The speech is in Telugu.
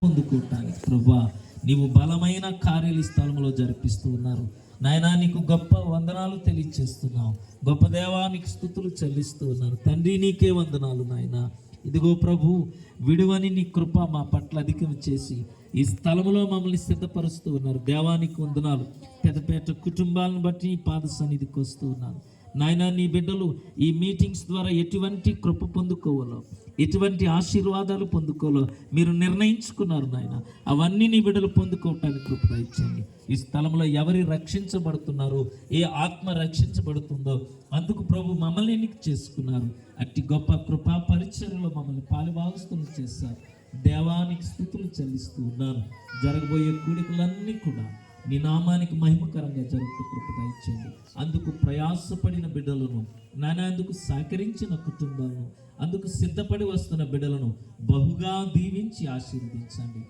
పొందుకోవటానికి ప్రభువా నీవు బలమైన కార్యాలు ఈ స్థలంలో జరిపిస్తూ ఉన్నారు నాయనా. నీకు గొప్ప వందనాలు తెలియచేస్తున్నావు. గొప్ప దేవా నీకు స్తుతులు చెల్లిస్తూ ఉన్నారు తండ్రి. నీకే వందనాలు నాయనా. ఇదిగో ప్రభు, విడువని నీ కృప మా పట్ల అధికం చేసి ఈ స్థలంలో మమ్మల్ని సిద్ధపరుస్తూ ఉన్నారు. దేవానికి వందనాలు. పెద్దపేట కుటుంబాలను బట్టి నీ పాద సన్నిధికి వస్తూ ఉన్నాను నాయన. నీ బిడ్డలు ఈ మీటింగ్స్ ద్వారా ఎటువంటి కృప పొందుకోవాలో, ఎటువంటి ఆశీర్వాదాలు పొందుకోవాలో మీరు నిర్ణయించుకున్నారు నాయన. అవన్నీ నీ బిడ్డలు పొందుకోవటానికి కృప ఇచ్చండి. ఈ స్థలంలో ఎవరి రక్షించబడుతున్నారో, ఏ ఆత్మ రక్షించబడుతుందో అందుకు ప్రభు మమ్మల్ని ఎన్నిక చేసుకున్నారు. అట్టి గొప్ప కృపా పరిచర్యలో మమ్మల్ని పాలుభాగస్తులు చేశారు. దేవానికి స్తుతులు చెల్లిస్తూ ఉన్నాను. జరగబోయే కూడికలన్నీ కూడా నీ నామానికి మహిమకరంగా జరుగుతూ కృప దయచేయండి. అందుకు ప్రయాసపడిన బిడ్డలను నాయన, అందుకు సహకరించిన కుటుంబాలను, అందుకు సిద్ధపడి వస్తున్న బిడ్డలను బహుగా దీవించి ఆశీర్వదించండి.